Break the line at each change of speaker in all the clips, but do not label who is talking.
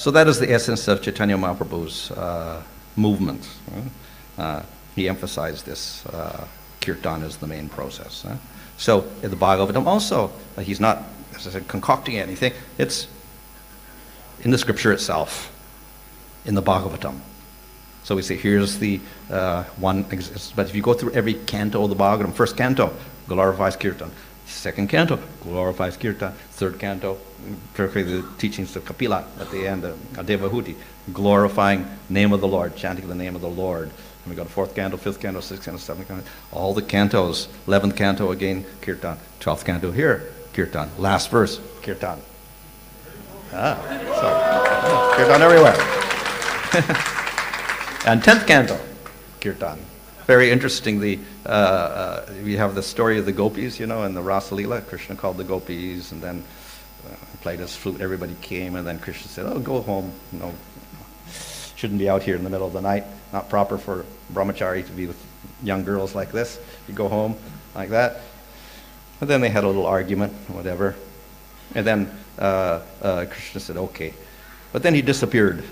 So that is the essence of Chaitanya Mahaprabhu's movement. He emphasized this. Kirtan is the main process. So in the Bhagavatam also, he's not, as I said, concocting anything. It's in the scripture itself, in the Bhagavatam. So we say, here's the one, but if you go through every canto of the Bhagavatam, first canto glorifies Kirtan, second canto glorifies Kirtan, third canto, particularly the teachings of Kapila at the end, Devahuti, glorifying name of the Lord, chanting the name of the Lord. And we got a fourth canto, fifth canto, sixth canto, seventh canto, all the cantos, 11th canto again, Kirtan, 12th canto here, Kirtan, last verse, Kirtan. So Kirtan everywhere. And 10th canto, Kirtan. Very interesting, we have the story of the gopis, you know, in the Rasa Leela. Krishna called the gopis and then played his flute, everybody came, and then Krishna said, oh, go home, you know, shouldn't be out here in the middle of the night, not proper for brahmachari to be with young girls like this. You go home like that. And then they had a little argument, whatever. And then Krishna said, okay. But then he disappeared.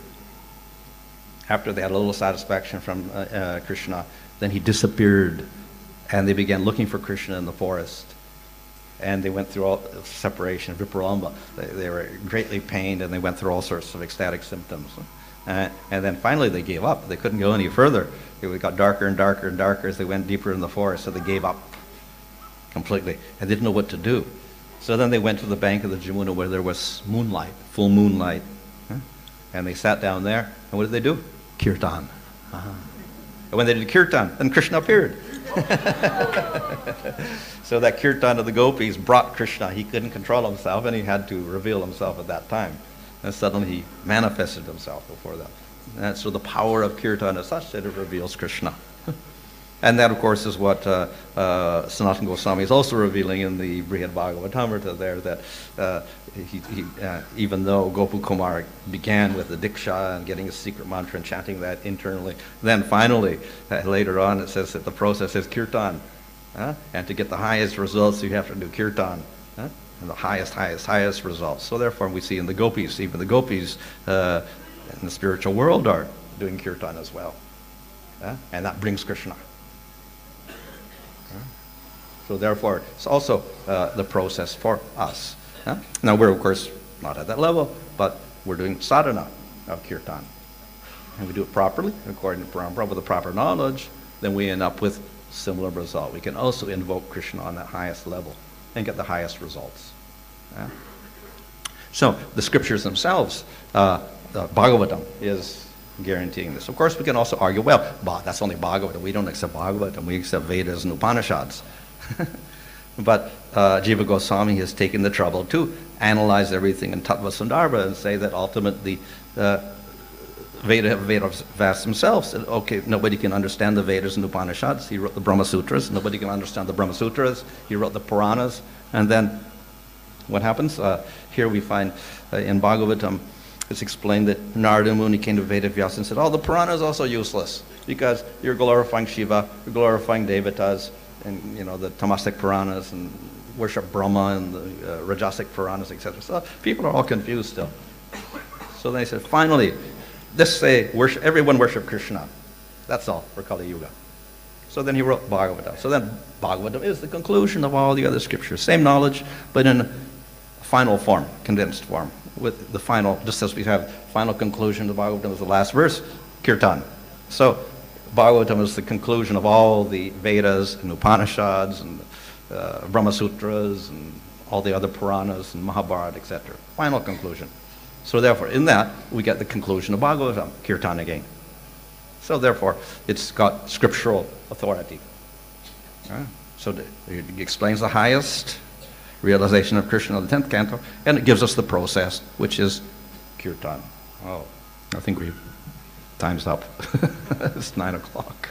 After they had a little satisfaction from Krishna, then he disappeared. And they began looking for Krishna in the forest. And they went through all separation, vipralamba. They were greatly pained, and they went through all sorts of ecstatic symptoms. And then finally they gave up. They couldn't go any further. It got darker and darker and darker as they went deeper in the forest, so they gave up completely and didn't know what to do. So then they went to the bank of the Jamuna where there was moonlight, full moonlight. And they sat down there, and what did they do? Kirtan. And when they did Kirtan, then Krishna appeared. So that Kirtan of the gopis brought Krishna. He couldn't control himself, and he had to reveal himself at that time. And suddenly he manifested himself before them. And so the power of Kirtan is such that it reveals Krishna. And that, of course, is what Sanatana Goswami is also revealing in the Brihad Bhagavatamrita there, that even though Gopu Kumar began with the Diksha and getting a secret mantra and chanting that internally, then finally, later on, it says that the process is Kirtan. And to get the highest results, you have to do Kirtan. And the highest results. So therefore, we see in the gopis, even the gopis in the spiritual world are doing Kirtan as well. And that brings Krishna. So therefore, it's also the process for us. Now we're, of course, not at that level, but we're doing sadhana of Kirtan. And we do it properly, according to Parampara, with the proper knowledge, then we end up with similar result. We can also invoke Krishna on that highest level and get the highest results. So the scriptures themselves, the Bhagavatam is guaranteeing this. Of course, we can also argue, well, that's only Bhagavatam. We don't accept Bhagavatam. We accept Vedas and Upanishads. But Jiva Goswami has taken the trouble to analyze everything in Tattva Sandarbha and say that ultimately Vedas themselves said, okay, nobody can understand the Vedas and Upanishads. He wrote the Brahma Sutras. Nobody can understand the Brahma Sutras. He wrote the Puranas. And then what happens? Here we find in Bhagavatam, it's explained that Narada Muni came to Veda Vyasa and said, oh, the Purana is also useless because you're glorifying Shiva, you're glorifying Devatas, and you know the Tamasic Puranas, and worship Brahma, and the Rajasic Puranas, etc. So people are all confused still. So they said, finally, let's say everyone worship Krishna. That's all for Kali Yuga. So then he wrote Bhagavatam. So then Bhagavatam is the conclusion of all the other scriptures. Same knowledge, but in final form, condensed form. With the final, just as we have final conclusion of Bhagavatam is the last verse, Kirtan. So Bhagavatam is the conclusion of all the Vedas and Upanishads and Brahma Sutras and all the other Puranas and Mahabharata, etc. Final conclusion. So therefore, in that, we get the conclusion of Bhagavatam, Kirtan again. So therefore, it's got scriptural authority. So it explains the highest realization of Krishna in the 10th canto, and it gives us the process, which is Kirtan. Oh, I think time's up. It's 9 o'clock.